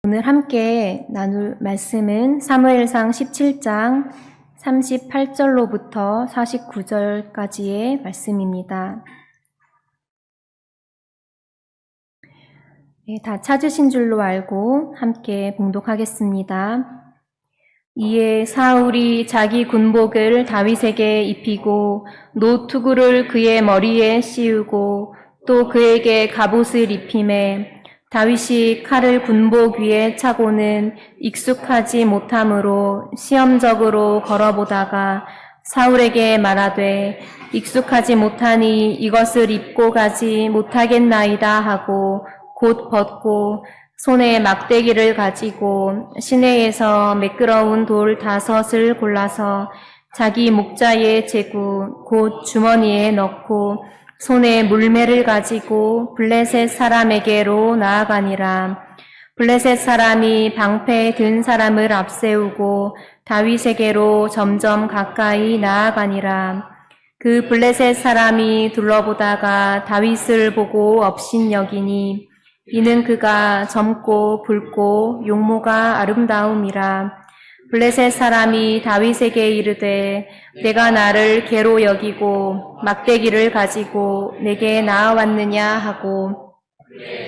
오늘 함께 나눌 말씀은 사무엘상 17장 38절로부터 49절까지의 말씀입니다. 다 찾으신 줄로 알고 함께 봉독하겠습니다. 이에 사울이 자기 군복을 다윗에게 입히고 노투구를 그의 머리에 씌우고 또 그에게 갑옷을 입히매 다윗이 칼을 군복 위에 차고는 익숙하지 못함으로 시험적으로 걸어보다가 사울에게 말하되 익숙하지 못하니 이것을 입고 가지 못하겠나이다 하고 곧 벗고 손에 막대기를 가지고 시내에서 매끄러운 돌 5을 골라서 자기 목자의 제구 곧 주머니에 넣고 손에 물매를 가지고 블레셋 사람에게로 나아가니라. 블레셋 사람이 방패에 든 사람을 앞세우고 다윗에게로 점점 가까이 나아가니라. 그 블레셋 사람이 둘러보다가 다윗을 보고 업신여기니 이는 그가 젊고 붉고 용모가 아름다움이라. 블레셋 사람이 다윗에게 이르되 내가 나를 개로 여기고 막대기를 가지고 내게 나아왔느냐 하고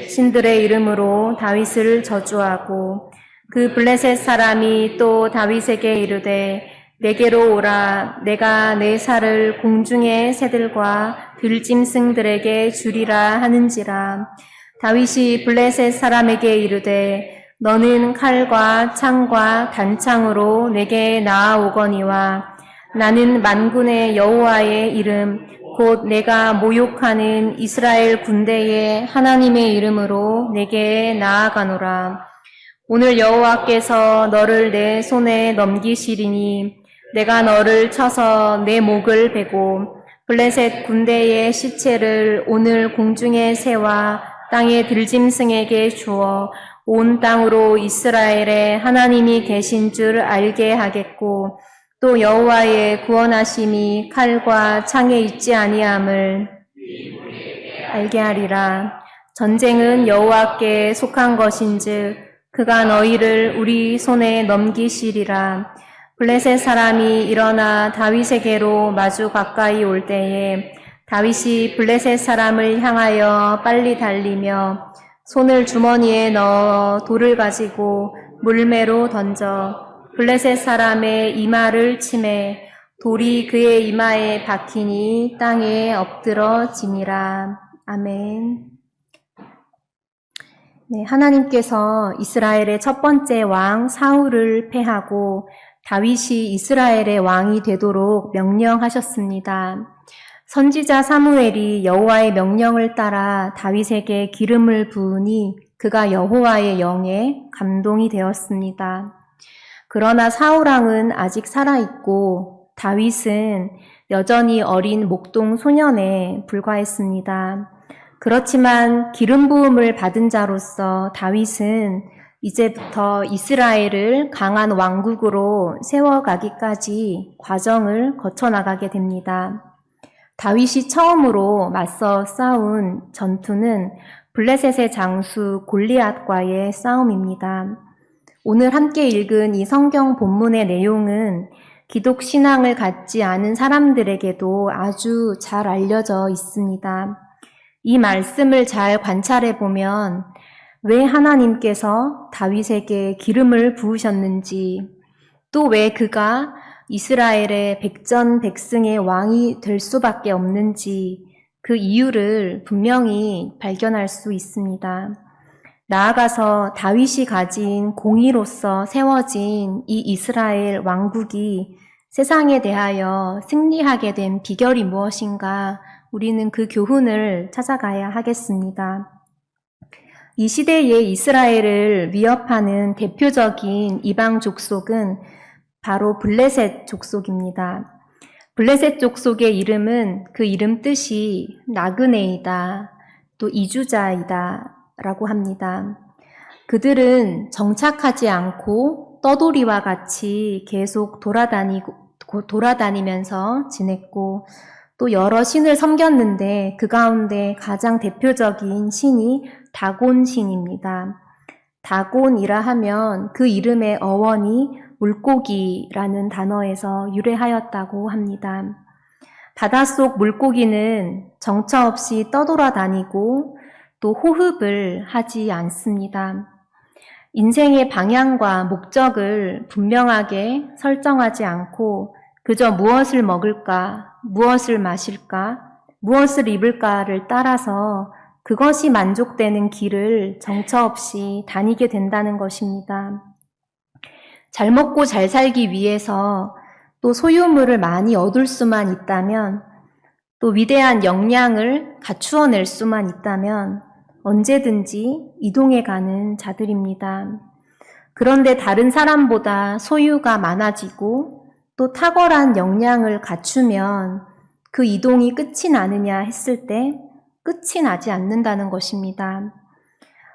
신들의 이름으로 다윗을 저주하고 그 블레셋 사람이 또 다윗에게 이르되 내게로 오라. 내가 내 살을 공중의 새들과 들짐승들에게 주리라 하는지라. 다윗이 블레셋 사람에게 이르되 너는 칼과 창과 단창으로 내게 나아오거니와 나는 만군의 여호와의 이름 곧 내가 모욕하는 이스라엘 군대의 하나님의 이름으로 내게 나아가노라. 오늘 여호와께서 너를 내 손에 넘기시리니 내가 너를 쳐서 내 목을 베고 블레셋 군대의 시체를 오늘 공중의 새와 땅의 들짐승에게 주어 온 땅으로 이스라엘의 하나님이 계신 줄 알게 하겠고 또 여호와의 구원하심이 칼과 창에 있지 아니함을 알게 하리라. 전쟁은 여호와께 속한 것인즉 그가 너희를 우리 손에 넘기시리라. 블레셋 사람이 일어나 다윗에게로 마주 가까이 올 때에 다윗이 블레셋 사람을 향하여 빨리 달리며 손을 주머니에 넣어 돌을 가지고 물매로 던져 블레셋 사람의 이마를 치매 돌이 그의 이마에 박히니 땅에 엎드러지니라. 아멘. 네, 하나님께서 이스라엘의 첫 번째 왕 사울을 패하고 다윗이 이스라엘의 왕이 되도록 명령하셨습니다. 선지자 사무엘이 여호와의 명령을 따라 다윗에게 기름을 부으니 그가 여호와의 영에 감동이 되었습니다. 그러나 사울왕은 아직 살아있고 다윗은 여전히 어린 목동 소년에 불과했습니다. 그렇지만 기름 부음을 받은 자로서 다윗은 이제부터 이스라엘을 강한 왕국으로 세워가기까지 과정을 거쳐나가게 됩니다. 다윗이 처음으로 맞서 싸운 전투는 블레셋의 장수 골리앗과의 싸움입니다. 오늘 함께 읽은 이 성경 본문의 내용은 기독 신앙을 갖지 않은 사람들에게도 아주 잘 알려져 있습니다. 이 말씀을 잘 관찰해 보면 왜 하나님께서 다윗에게 기름을 부으셨는지, 또 왜 그가 이스라엘의 백전백승의 왕이 될 수밖에 없는지 그 이유를 분명히 발견할 수 있습니다. 나아가서 다윗이 가진 공의로서 세워진 이 이스라엘 왕국이 세상에 대하여 승리하게 된 비결이 무엇인가 우리는 그 교훈을 찾아가야 하겠습니다. 이 시대의 이스라엘을 위협하는 대표적인 이방 족속은 바로 블레셋 족속입니다. 블레셋 족속의 이름은 그 이름 뜻이 나그네이다, 또 이주자이다 라고 합니다. 그들은 정착하지 않고 떠돌이와 같이 계속 돌아다니면서 지냈고 또 여러 신을 섬겼는데 그 가운데 가장 대표적인 신이 다곤 신입니다. 다곤이라 하면 그 이름의 어원이 물고기라는 단어에서 유래하였다고 합니다. 바닷속 물고기는 정처 없이 떠돌아다니고 또 호흡을 하지 않습니다. 인생의 방향과 목적을 분명하게 설정하지 않고 그저 무엇을 먹을까, 무엇을 마실까, 무엇을 입을까를 따라서 그것이 만족되는 길을 정처 없이 다니게 된다는 것입니다. 잘 먹고 잘 살기 위해서 또 소유물을 많이 얻을 수만 있다면, 또 위대한 역량을 갖추어낼 수만 있다면 언제든지 이동해 가는 자들입니다. 그런데 다른 사람보다 소유가 많아지고 또 탁월한 역량을 갖추면 그 이동이 끝이 나느냐 했을 때 끝이 나지 않는다는 것입니다.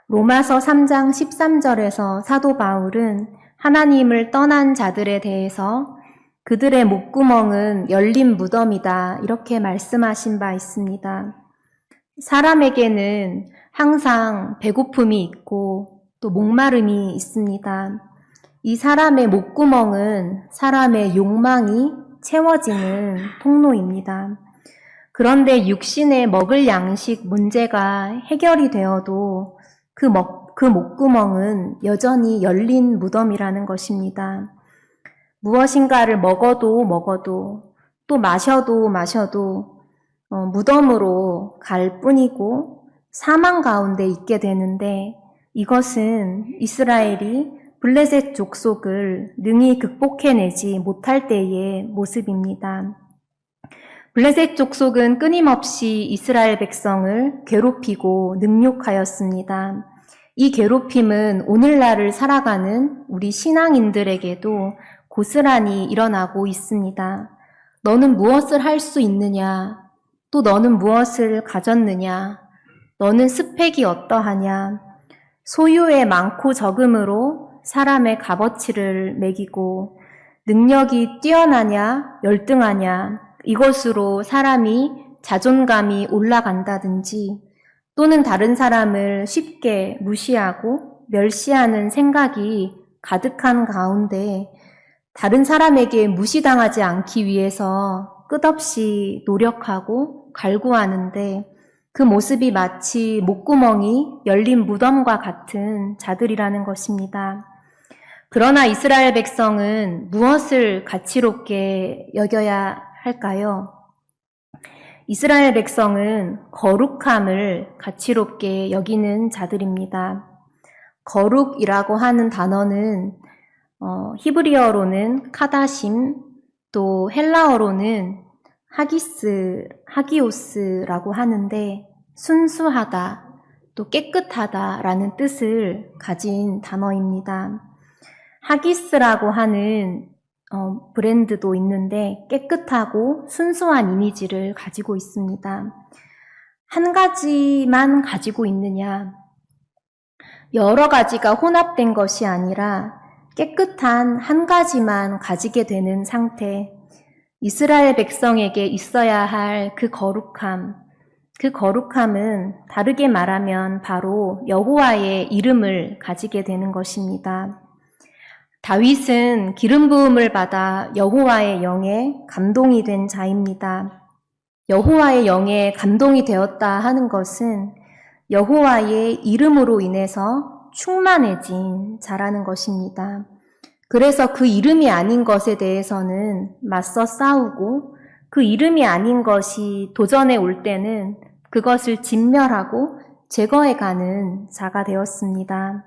로마서 3장 13절에서 사도 바울은 하나님을 떠난 자들에 대해서 그들의 목구멍은 열린 무덤이다 이렇게 말씀하신 바 있습니다. 사람에게는 항상 배고픔이 있고 또 목마름이 있습니다. 이 사람의 목구멍은 사람의 욕망이 채워지는 통로입니다. 그런데 육신의 먹을 양식 문제가 해결이 되어도 그 목구멍은 여전히 열린 무덤이라는 것입니다. 무엇인가를 먹어도 또 마셔도 무덤으로 갈 뿐이고 사망 가운데 있게 되는데 이것은 이스라엘이 블레셋 족속을 능히 극복해내지 못할 때의 모습입니다. 블레셋 족속은 끊임없이 이스라엘 백성을 괴롭히고 능욕하였습니다. 이 괴롭힘은 오늘날을 살아가는 우리 신앙인들에게도 고스란히 일어나고 있습니다. 너는 무엇을 할 수 있느냐? 또 너는 무엇을 가졌느냐? 너는 스펙이 어떠하냐? 소유의 많고 적음으로 사람의 값어치를 매기고 능력이 뛰어나냐, 열등하냐, 이것으로 사람이 자존감이 올라간다든지 또는 다른 사람을 쉽게 무시하고 멸시하는 생각이 가득한 가운데 다른 사람에게 무시당하지 않기 위해서 끝없이 노력하고 갈구하는데 그 모습이 마치 목구멍이 열린 무덤과 같은 자들이라는 것입니다. 그러나 이스라엘 백성은 무엇을 가치롭게 여겨야 할까요? 이스라엘 백성은 거룩함을 가치롭게 여기는 자들입니다. 거룩이라고 하는 단어는 히브리어로는 카다심, 또 헬라어로는 하기오스라고 하는데 순수하다, 또 깨끗하다라는 뜻을 가진 단어입니다. 하기스라고 하는 브랜드도 있는데 깨끗하고 순수한 이미지를 가지고 있습니다. 한 가지만 가지고 있느냐? 여러 가지가 혼합된 것이 아니라 깨끗한 한 가지만 가지게 되는 상태, 이스라엘 백성에게 있어야 할 그 거룩함은 다르게 말하면 바로 여호와의 이름을 가지게 되는 것입니다. 다윗은 기름 부음을 받아 여호와의 영에 감동이 된 자입니다. 여호와의 영에 감동이 되었다 하는 것은 여호와의 이름으로 인해서 충만해진 자라는 것입니다. 그래서 그 이름이 아닌 것에 대해서는 맞서 싸우고 그 이름이 아닌 것이 도전해 올 때는 그것을 진멸하고 제거해가는 자가 되었습니다.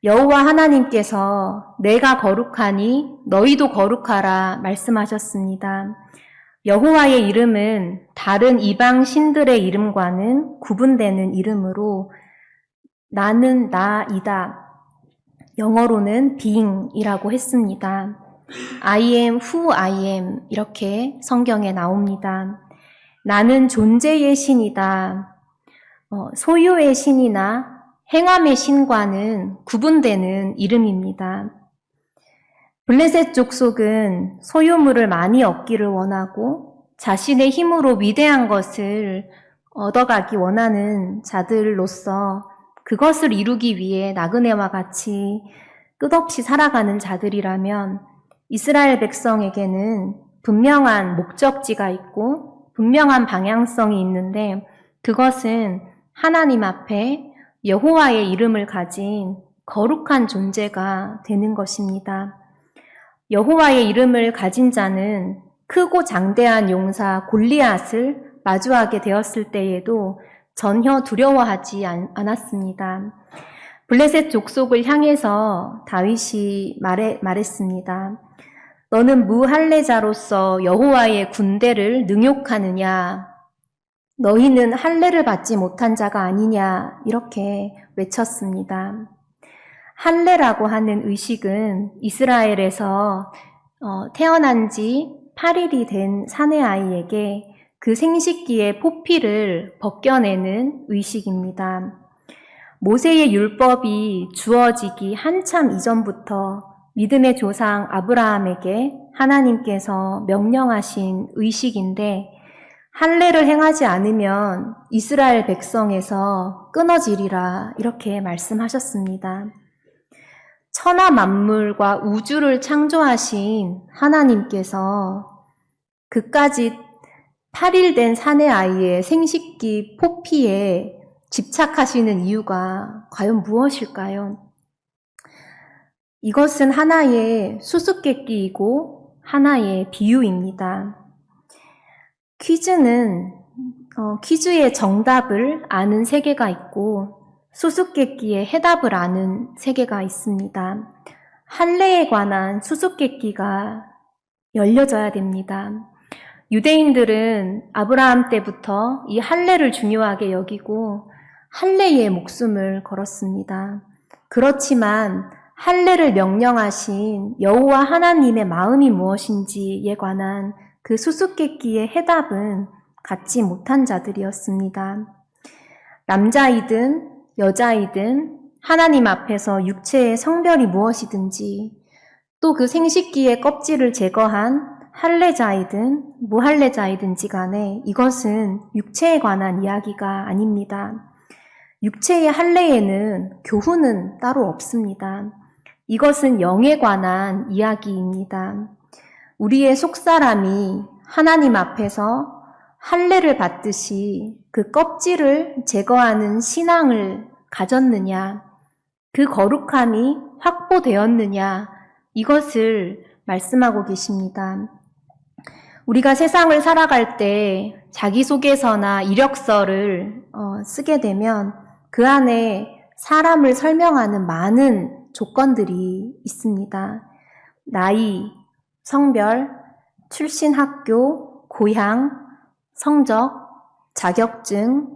여호와 하나님께서 내가 거룩하니 너희도 거룩하라 말씀하셨습니다. 여호와의 이름은 다른 이방 신들의 이름과는 구분되는 이름으로 나는 나이다. 영어로는 being이라고 했습니다. I am who I am 이렇게 성경에 나옵니다. 나는 존재의 신이다. 소유의 신이나 행함의 신과는 구분되는 이름입니다. 블레셋 족속은 소유물을 많이 얻기를 원하고 자신의 힘으로 위대한 것을 얻어가기 원하는 자들로서 그것을 이루기 위해 나그네와 같이 끝없이 살아가는 자들이라면 이스라엘 백성에게는 분명한 목적지가 있고 분명한 방향성이 있는데 그것은 하나님 앞에 여호와의 이름을 가진 거룩한 존재가 되는 것입니다. 여호와의 이름을 가진 자는 크고 장대한 용사 골리앗을 마주하게 되었을 때에도 전혀 두려워하지 않았습니다. 블레셋 족속을 향해서 다윗이 말했습니다. 너는 무할례자로서 여호와의 군대를 능욕하느냐? 너희는 할례를 받지 못한 자가 아니냐? 이렇게 외쳤습니다. 할례라고 하는 의식은 이스라엘에서 태어난 지 8일이 된 사내 아이에게 그 생식기의 포피를 벗겨내는 의식입니다. 모세의 율법이 주어지기 한참 이전부터 믿음의 조상 아브라함에게 하나님께서 명령하신 의식인데 할례를 행하지 않으면 이스라엘 백성에서 끊어지리라 이렇게 말씀하셨습니다. 천하 만물과 우주를 창조하신 하나님께서 그까짓 8일 된 사내 아이의 생식기 포피에 집착하시는 이유가 과연 무엇일까요? 이것은 하나의 수수께끼이고 하나의 비유입니다. 퀴즈의 정답을 아는 세계가 있고 수수께끼의 해답을 아는 세계가 있습니다. 할례에 관한 수수께끼가 열려져야 됩니다. 유대인들은 아브라함 때부터 이 할례를 중요하게 여기고 할례에 목숨을 걸었습니다. 그렇지만 할례를 명령하신 여호와 하나님의 마음이 무엇인지에 관한 그 수수께끼의 해답은 갖지 못한 자들이었습니다. 남자이든 여자이든 하나님 앞에서 육체의 성별이 무엇이든지 또 그 생식기의 껍질을 제거한 할례자이든 무할례자이든지 간에 이것은 육체에 관한 이야기가 아닙니다. 육체의 할례에는 교훈은 따로 없습니다. 이것은 영에 관한 이야기입니다. 우리의 속사람이 하나님 앞에서 할례를 받듯이 그 껍질을 제거하는 신앙을 가졌느냐, 그 거룩함이 확보되었느냐, 이것을 말씀하고 계십니다. 우리가 세상을 살아갈 때 자기소개서나 이력서를 쓰게 되면 그 안에 사람을 설명하는 많은 조건들이 있습니다. 나이, 성별, 출신 학교, 고향, 성적, 자격증,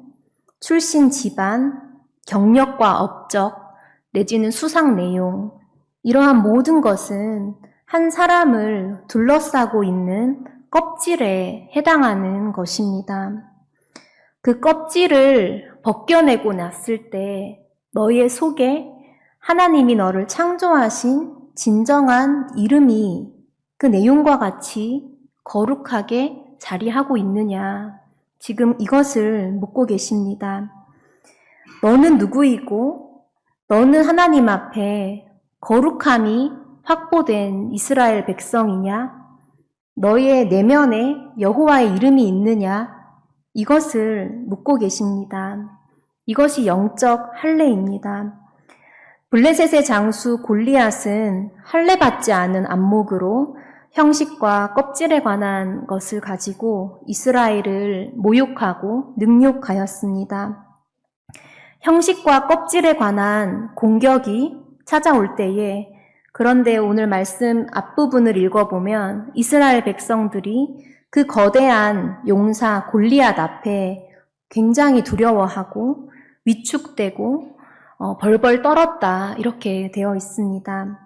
출신 집안, 경력과 업적, 내지는 수상 내용, 이러한 모든 것은 한 사람을 둘러싸고 있는 껍질에 해당하는 것입니다. 그 껍질을 벗겨내고 났을 때 너의 속에 하나님이 너를 창조하신 진정한 이름이 그 내용과 같이 거룩하게 자리하고 있느냐, 지금 이것을 묻고 계십니다. 너는 누구이고 너는 하나님 앞에 거룩함이 확보된 이스라엘 백성이냐? 너의 내면에 여호와의 이름이 있느냐? 이것을 묻고 계십니다. 이것이 영적 할례입니다. 블레셋의 장수 골리앗은 할례받지 않은 안목으로 형식과 껍질에 관한 것을 가지고 이스라엘을 모욕하고 능욕하였습니다. 형식과 껍질에 관한 공격이 찾아올 때에 그런데 오늘 말씀 앞부분을 읽어보면 이스라엘 백성들이 그 거대한 용사 골리앗 앞에 굉장히 두려워하고 위축되고 벌벌 떨었다 이렇게 되어 있습니다.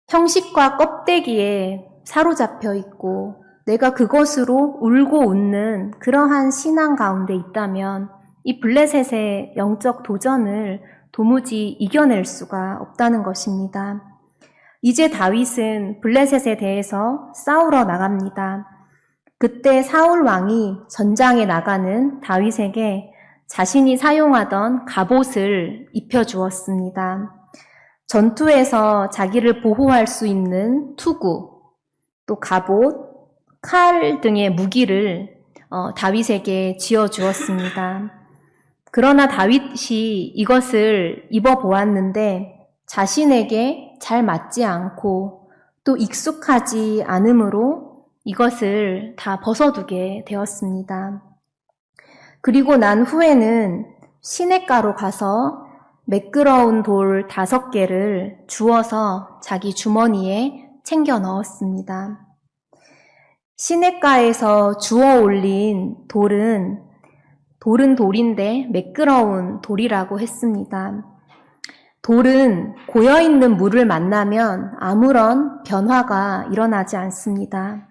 형식과 껍데기에 사로잡혀 있고 내가 그것으로 울고 웃는 그러한 신앙 가운데 있다면 이 블레셋의 영적 도전을 도무지 이겨낼 수가 없다는 것입니다. 이제 다윗은 블레셋에 대해서 싸우러 나갑니다. 그때 사울 왕이 전장에 나가는 다윗에게 자신이 사용하던 갑옷을 입혀주었습니다. 전투에서 자기를 보호할 수 있는 투구, 또 갑옷, 칼 등의 무기를 다윗에게 지어주었습니다. 그러나 다윗이 이것을 입어보았는데 자신에게 잘 맞지 않고 또 익숙하지 않으므로 이것을 다 벗어두게 되었습니다. 그리고 난 후에는 시냇가로 가서 매끄러운 돌 5개를 주워서 자기 주머니에 챙겨 넣었습니다. 시냇가에서 주워 올린 돌은 돌인데 매끄러운 돌이라고 했습니다. 돌은 고여있는 물을 만나면 아무런 변화가 일어나지 않습니다.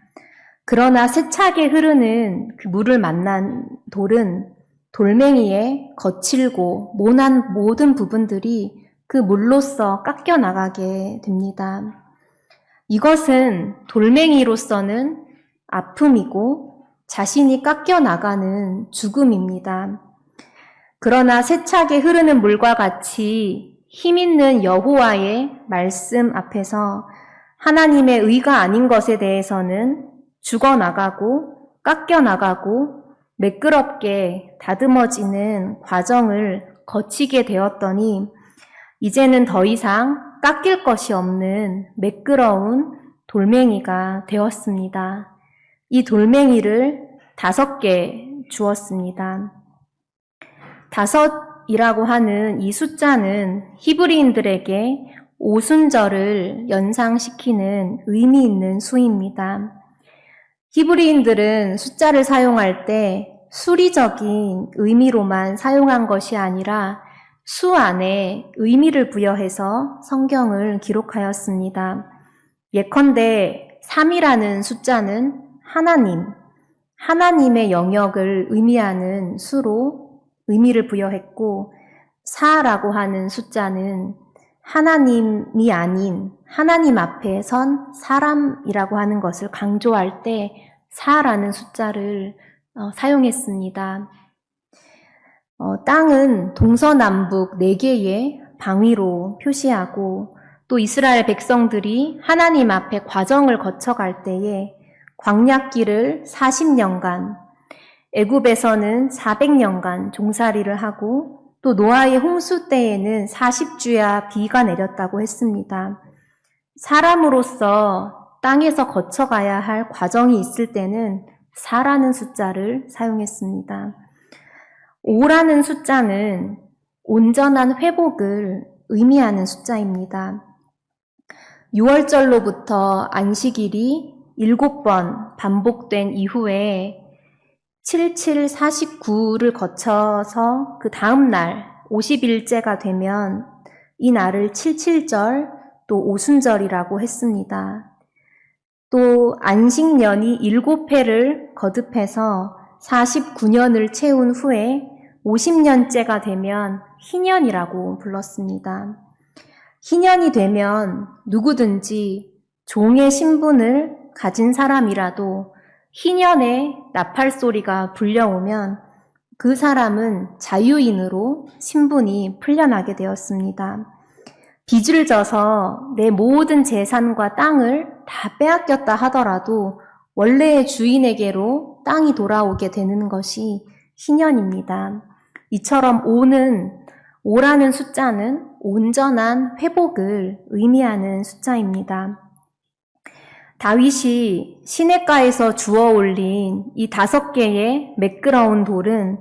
그러나 세차게 흐르는 그 물을 만난 돌은 돌멩이의 거칠고 모난 모든 부분들이 그 물로써 깎여 나가게 됩니다. 이것은 돌멩이로서는 아픔이고 자신이 깎여 나가는 죽음입니다. 그러나 세차게 흐르는 물과 같이 힘있는 여호와의 말씀 앞에서 하나님의 의가 아닌 것에 대해서는 죽어나가고 깎여나가고 매끄럽게 다듬어지는 과정을 거치게 되었더니 이제는 더 이상 깎일 것이 없는 매끄러운 돌멩이가 되었습니다. 이 돌멩이를 5개 주었습니다. 5이라고 하는 이 숫자는 히브리인들에게 오순절을 연상시키는 의미 있는 수입니다. 히브리인들은 숫자를 사용할 때 수리적인 의미로만 사용한 것이 아니라 수 안에 의미를 부여해서 성경을 기록하였습니다. 예컨대 3이라는 숫자는 하나님의 영역을 의미하는 수로 의미를 부여했고 4라고 하는 숫자는 하나님이 아닌 하나님 앞에 선 사람이라고 하는 것을 강조할 때 4라는 숫자를 사용했습니다. 땅은 동서남북 4개의 방위로 표시하고 또 이스라엘 백성들이 하나님 앞에 과정을 거쳐갈 때에 광야길을 40년간, 애굽에서는 400년간 종살이를 하고 또 노아의 홍수 때에는 40주야 비가 내렸다고 했습니다. 사람으로서 땅에서 거쳐가야 할 과정이 있을 때는 4라는 숫자를 사용했습니다. 5라는 숫자는 온전한 회복을 의미하는 숫자입니다. 6월절로부터 안식일이 7번 반복된 이후에 7749를 거쳐서 그 다음 날 50일째가 되면 이 날을 77절 또 오순절이라고 했습니다. 또 안식년이 7회를 거듭해서 49년을 채운 후에 50년째가 되면 희년이라고 불렀습니다. 희년이 되면 누구든지 종의 신분을 가진 사람이라도 희년의 나팔소리가 불려오면 그 사람은 자유인으로 신분이 풀려나게 되었습니다. 빚을 져서 내 모든 재산과 땅을 다 빼앗겼다 하더라도 원래의 주인에게로 땅이 돌아오게 되는 것이 희년입니다. 이처럼 5라는 숫자는 온전한 회복을 의미하는 숫자입니다. 다윗이 시냇가에서 주워 올린 이 5개의 매끄러운 돌은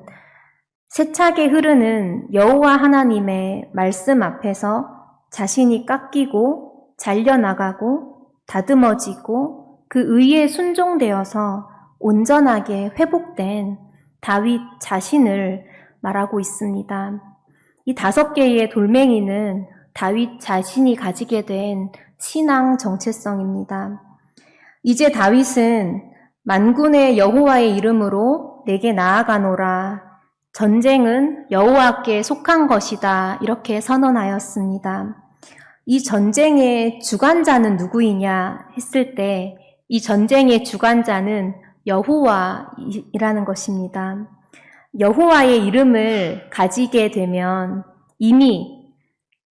세차게 흐르는 여호와 하나님의 말씀 앞에서 자신이 깎이고 잘려나가고 다듬어지고 그 의에 순종되어서 온전하게 회복된 다윗 자신을 말하고 있습니다. 이 5개의 돌멩이는 다윗 자신이 가지게 된 신앙 정체성입니다. 이제 다윗은 만군의 여호와의 이름으로 내게 나아가노라. 전쟁은 여호와께 속한 것이다. 이렇게 선언하였습니다. 이 전쟁의 주관자는 누구이냐 했을 때 이 전쟁의 주관자는 여호와이라는 것입니다. 여호와의 이름을 가지게 되면 이미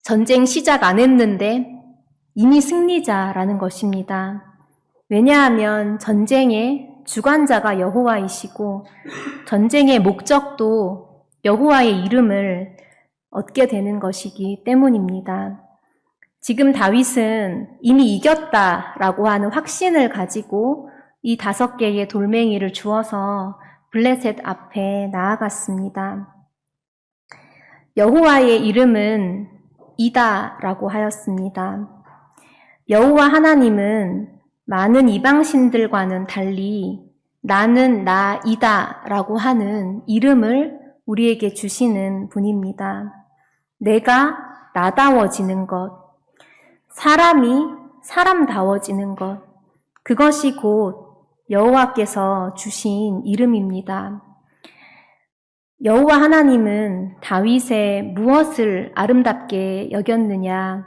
전쟁 시작 안 했는데 이미 승리자라는 것입니다. 왜냐하면 전쟁의 주관자가 여호와이시고 전쟁의 목적도 여호와의 이름을 얻게 되는 것이기 때문입니다. 지금 다윗은 이미 이겼다라고 하는 확신을 가지고 이 5개의 돌멩이를 주어서 블레셋 앞에 나아갔습니다. 여호와의 이름은 이다라고 하였습니다. 여호와 하나님은 많은 이방신들과는 달리 나는 나이다라고 하는 이름을 우리에게 주시는 분입니다. 내가 나다워지는 것, 사람이 사람다워지는 것, 그것이 곧 여호와께서 주신 이름입니다. 여호와 하나님은 다윗의 무엇을 아름답게 여겼느냐?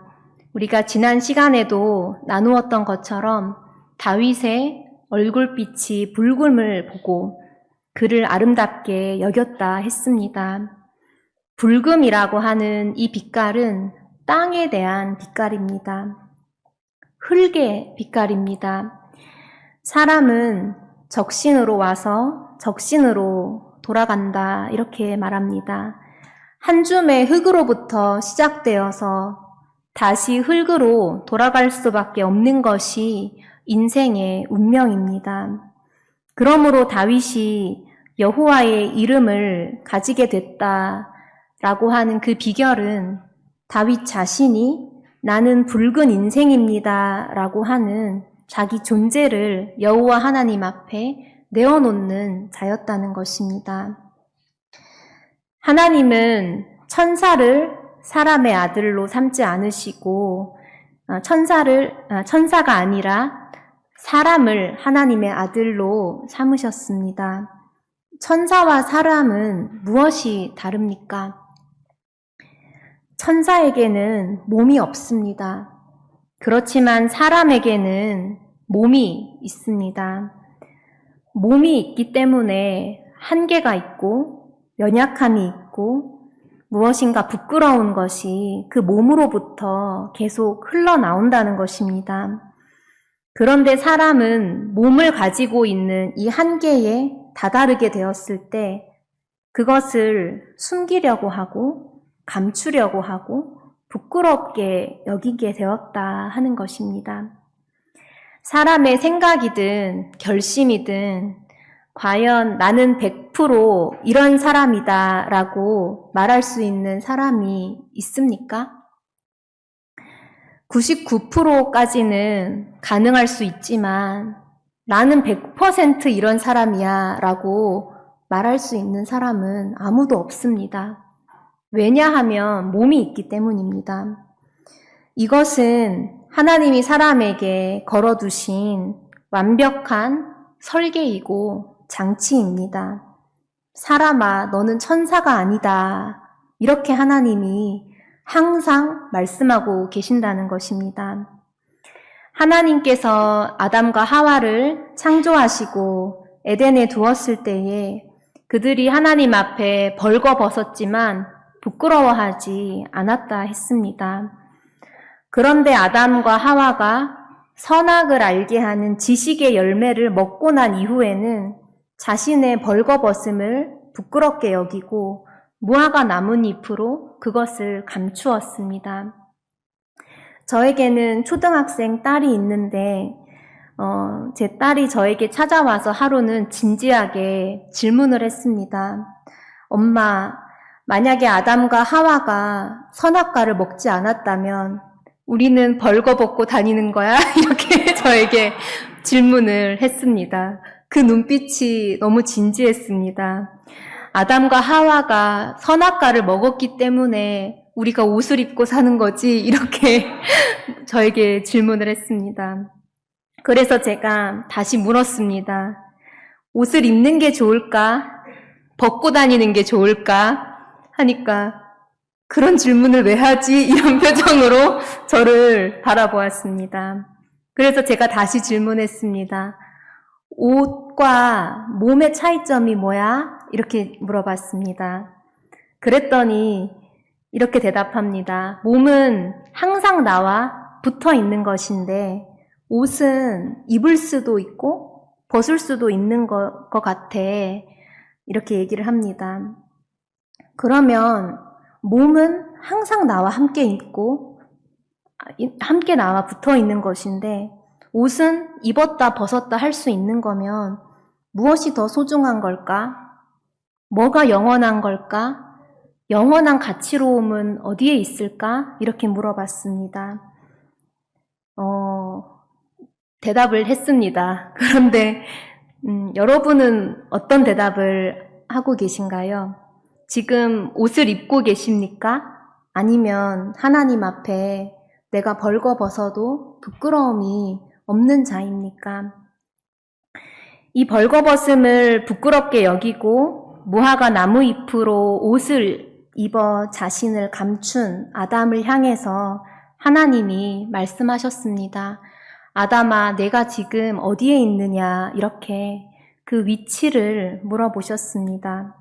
우리가 지난 시간에도 나누었던 것처럼 다윗의 얼굴빛이 붉음을 보고 그를 아름답게 여겼다 했습니다. 붉음이라고 하는 이 빛깔은 땅에 대한 빛깔입니다. 흙의 빛깔입니다. 사람은 적신으로 와서 적신으로 돌아간다 이렇게 말합니다. 한 줌의 흙으로부터 시작되어서 다시 흙으로 돌아갈 수밖에 없는 것이 인생의 운명입니다. 그러므로 다윗이 여호와의 이름을 가지게 됐다라고 하는 그 비결은 다윗 자신이 나는 붉은 인생입니다 라고 하는 자기 존재를 여호와 하나님 앞에 내어놓는 자였다는 것입니다. 하나님은 천사를 사람의 아들로 삼지 않으시고 천사가 아니라 사람을 하나님의 아들로 삼으셨습니다. 천사와 사람은 무엇이 다릅니까? 천사에게는 몸이 없습니다. 그렇지만 사람에게는 몸이 있습니다. 몸이 있기 때문에 한계가 있고 연약함이 있고 무엇인가 부끄러운 것이 그 몸으로부터 계속 흘러나온다는 것입니다. 그런데 사람은 몸을 가지고 있는 이 한계에 다다르게 되었을 때 그것을 숨기려고 하고 감추려고 하고 부끄럽게 여기게 되었다 하는 것입니다. 사람의 생각이든 결심이든 과연 나는 100% 이런 사람이다 라고 말할 수 있는 사람이 있습니까? 99%까지는 가능할 수 있지만 나는 100% 이런 사람이야 라고 말할 수 있는 사람은 아무도 없습니다. 왜냐하면 몸이 있기 때문입니다. 이것은 하나님이 사람에게 걸어두신 완벽한 설계이고 장치입니다. 사람아, 너는 천사가 아니다. 이렇게 하나님이 항상 말씀하고 계신다는 것입니다. 하나님께서 아담과 하와를 창조하시고 에덴에 두었을 때에 그들이 하나님 앞에 벌거벗었지만 부끄러워하지 않았다 했습니다. 그런데 아담과 하와가 선악을 알게 하는 지식의 열매를 먹고 난 이후에는 자신의 벌거벗음을 부끄럽게 여기고 무화과 나뭇잎으로 그것을 감추었습니다. 저에게는 초등학생 딸이 있는데 제 딸이 저에게 찾아와서 하루는 진지하게 질문을 했습니다. 엄마, 만약에 아담과 하와가 선악과를 먹지 않았다면 우리는 벌거벗고 다니는 거야? 이렇게 저에게 질문을 했습니다. 그 눈빛이 너무 진지했습니다. 아담과 하와가 선악과를 먹었기 때문에 우리가 옷을 입고 사는 거지 이렇게 저에게 질문을 했습니다. 그래서 제가 다시 물었습니다. 옷을 입는 게 좋을까? 벗고 다니는 게 좋을까? 하니까 그런 질문을 왜 하지? 이런 표정으로 저를 바라보았습니다. 그래서 제가 다시 질문했습니다. 옷과 몸의 차이점이 뭐야? 이렇게 물어봤습니다. 그랬더니 이렇게 대답합니다. 몸은 항상 나와 붙어 있는 것인데 옷은 입을 수도 있고 벗을 수도 있는 것 같아. 이렇게 얘기를 합니다. 그러면 몸은 항상 나와 함께 있고 함께 나와 붙어 있는 것인데 옷은 입었다 벗었다 할 수 있는 거면 무엇이 더 소중한 걸까? 뭐가 영원한 걸까? 영원한 가치로움은 어디에 있을까? 이렇게 물어봤습니다. 대답을 했습니다. 그런데 여러분은 어떤 대답을 하고 계신가요? 지금 옷을 입고 계십니까? 아니면 하나님 앞에 내가 벌거벗어도 부끄러움이 없는 자입니까? 이 벌거벗음을 부끄럽게 여기고 무화과 나무 잎으로 옷을 입어 자신을 감춘 아담을 향해서 하나님이 말씀하셨습니다. 아담아, 내가 지금 어디에 있느냐? 이렇게 그 위치를 물어보셨습니다.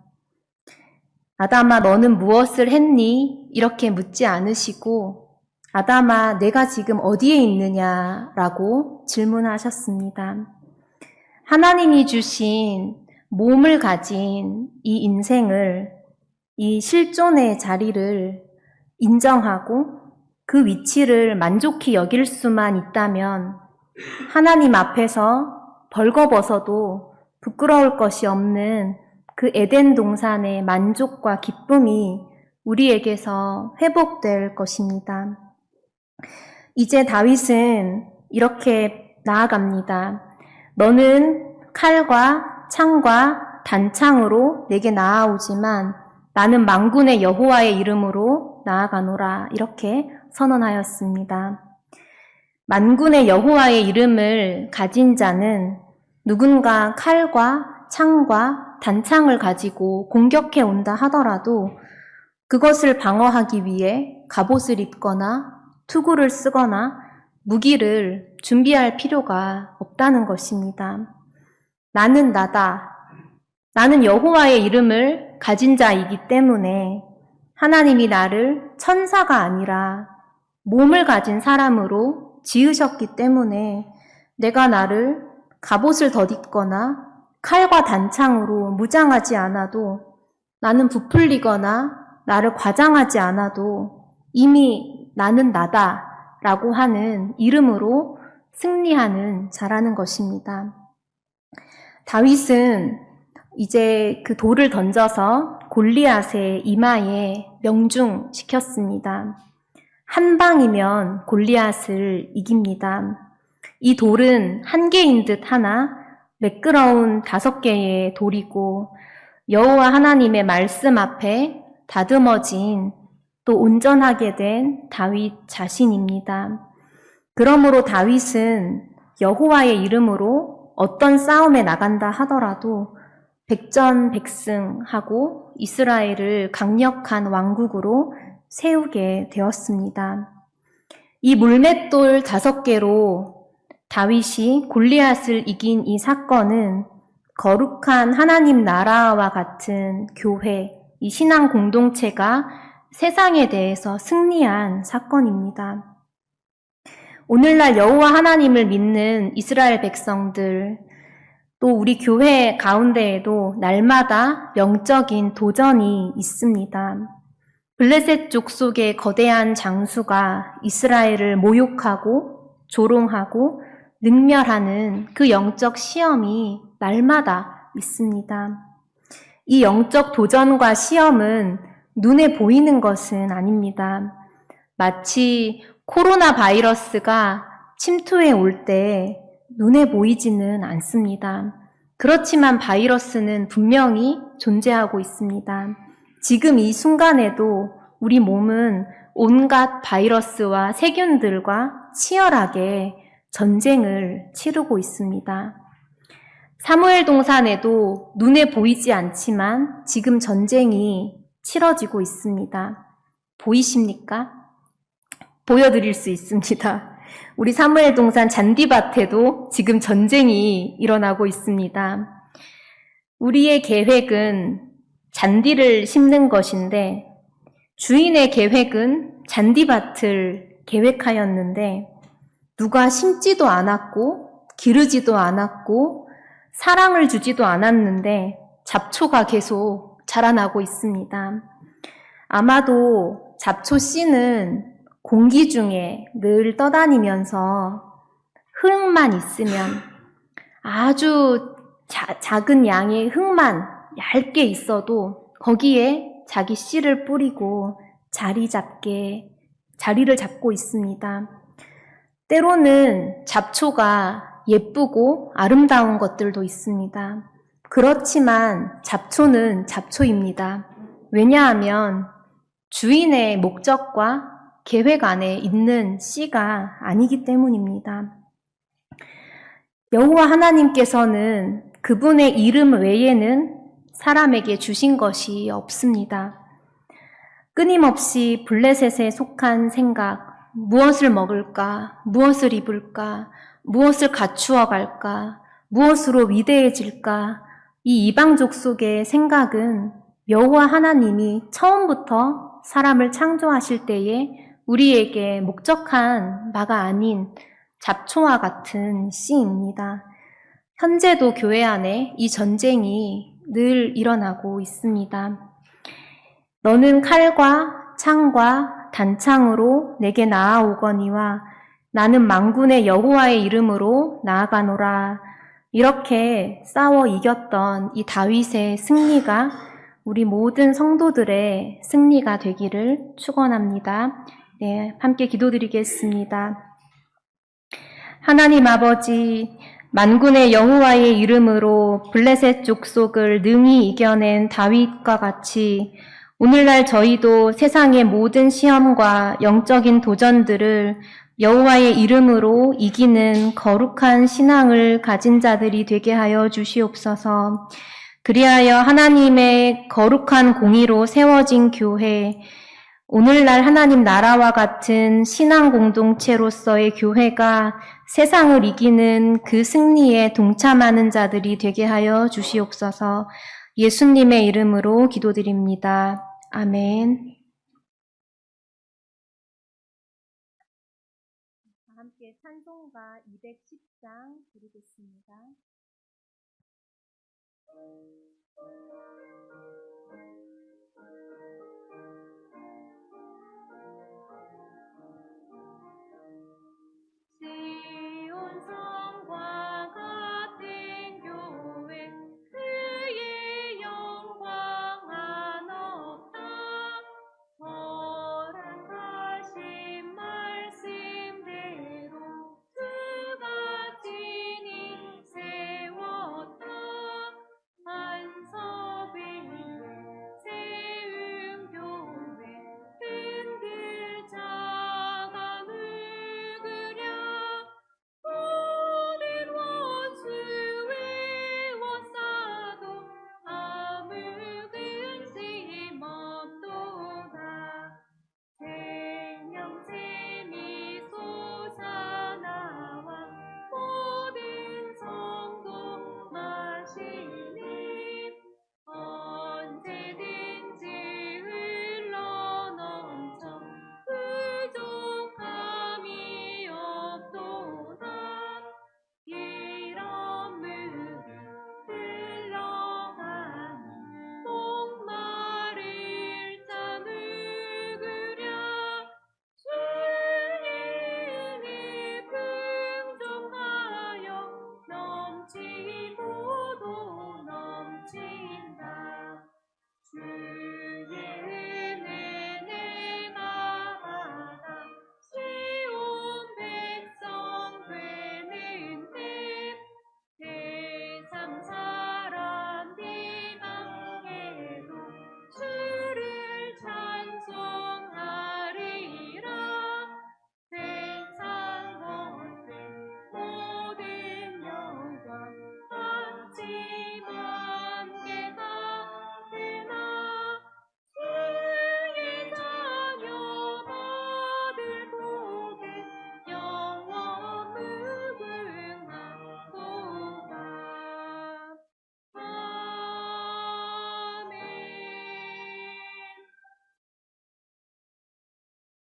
아담아, 너는 무엇을 했니? 이렇게 묻지 않으시고 아담아, 내가 지금 어디에 있느냐라고 질문하셨습니다. 하나님이 주신 몸을 가진 이 인생을, 이 실존의 자리를 인정하고 그 위치를 만족히 여길 수만 있다면 하나님 앞에서 벌거벗어도 부끄러울 것이 없는 그 에덴 동산의 만족과 기쁨이 우리에게서 회복될 것입니다. 이제 다윗은 이렇게 나아갑니다. 너는 칼과 창과 단창으로 내게 나아오지만 나는 만군의 여호와의 이름으로 나아가노라. 이렇게 선언하였습니다. 만군의 여호와의 이름을 가진 자는 누군가 칼과 창과 단창을 가지고 공격해 온다 하더라도 그것을 방어하기 위해 갑옷을 입거나 투구를 쓰거나 무기를 준비할 필요가 없다는 것입니다. 나는 나다. 나는 여호와의 이름을 가진 자이기 때문에 하나님이 나를 천사가 아니라 몸을 가진 사람으로 지으셨기 때문에 내가 나를 갑옷을 덧입거나 칼과 단창으로 무장하지 않아도 나는 부풀리거나 나를 과장하지 않아도 이미 나는 나다 라고 하는 이름으로 승리하는 자라는 것입니다. 다윗은 이제 그 돌을 던져서 골리앗의 이마에 명중시켰습니다. 한 방이면 골리앗을 이깁니다. 이 돌은 한 개인 듯 하나 매끄러운 5개의 돌이고 여호와 하나님의 말씀 앞에 다듬어진 또 온전하게 된 다윗 자신입니다. 그러므로 다윗은 여호와의 이름으로 어떤 싸움에 나간다 하더라도 백전백승하고 이스라엘을 강력한 왕국으로 세우게 되었습니다. 이 물맷돌 5개로 다윗이 골리앗을 이긴 이 사건은 거룩한 하나님 나라와 같은 교회, 이 신앙 공동체가 세상에 대해서 승리한 사건입니다. 오늘날 여호와 하나님을 믿는 이스라엘 백성들, 또 우리 교회 가운데에도 날마다 영적인 도전이 있습니다. 블레셋 족속의 거대한 장수가 이스라엘을 모욕하고 조롱하고 능멸하는 그 영적 시험이 날마다 있습니다. 이 영적 도전과 시험은 눈에 보이는 것은 아닙니다. 마치 코로나 바이러스가 침투해 올 때 눈에 보이지는 않습니다. 그렇지만 바이러스는 분명히 존재하고 있습니다. 지금 이 순간에도 우리 몸은 온갖 바이러스와 세균들과 치열하게 전쟁을 치르고 있습니다. 사무엘 동산에도 눈에 보이지 않지만 지금 전쟁이 치러지고 있습니다. 보이십니까? 보여드릴 수 있습니다. 우리 사무엘 동산 잔디밭에도 지금 전쟁이 일어나고 있습니다. 우리의 계획은 잔디를 심는 것인데 주인의 계획은 잔디밭을 계획하였는데 누가 심지도 않았고 기르지도 않았고 사랑을 주지도 않았는데 잡초가 계속 자라나고 있습니다. 아마도 잡초 씨는 공기 중에 늘 떠다니면서 흙만 있으면 아주 작은 양의 흙만 얇게 있어도 거기에 자기 씨를 뿌리고 자리를 잡고 있습니다. 때로는 잡초가 예쁘고 아름다운 것들도 있습니다. 그렇지만 잡초는 잡초입니다. 왜냐하면 주인의 목적과 계획 안에 있는 씨가 아니기 때문입니다. 여호와 하나님께서는 그분의 이름 외에는 사람에게 주신 것이 없습니다. 끊임없이 블레셋에 속한 생각, 무엇을 먹을까, 무엇을 입을까, 무엇을 갖추어 갈까, 무엇으로 위대해질까, 이 이방족 속의 생각은 여호와 하나님이 처음부터 사람을 창조하실 때에 우리에게 목적한 바가 아닌 잡초와 같은 씨입니다. 현재도 교회 안에 이 전쟁이 늘 일어나고 있습니다. 너는 칼과 창과 단창으로 내게 나아오거니와 나는 만군의 여호와의 이름으로 나아가노라. 이렇게 싸워 이겼던 이 다윗의 승리가 우리 모든 성도들의 승리가 되기를 축원합니다. 네, 함께 기도드리겠습니다. 하나님 아버지, 만군의 여호와의 이름으로 블레셋 족속을 능히 이겨낸 다윗과 같이 오늘날 저희도 세상의 모든 시험과 영적인 도전들을 여호와의 이름으로 이기는 거룩한 신앙을 가진 자들이 되게 하여 주시옵소서. 그리하여 하나님의 거룩한 공의로 세워진 교회, 오늘날 하나님 나라와 같은 신앙 공동체로서의 교회가 세상을 이기는 그 승리에 동참하는 자들이 되게 하여 주시옵소서. 예수님의 이름으로 기도드립니다. 아멘. 함께 찬송가 210장 드리겠습니다.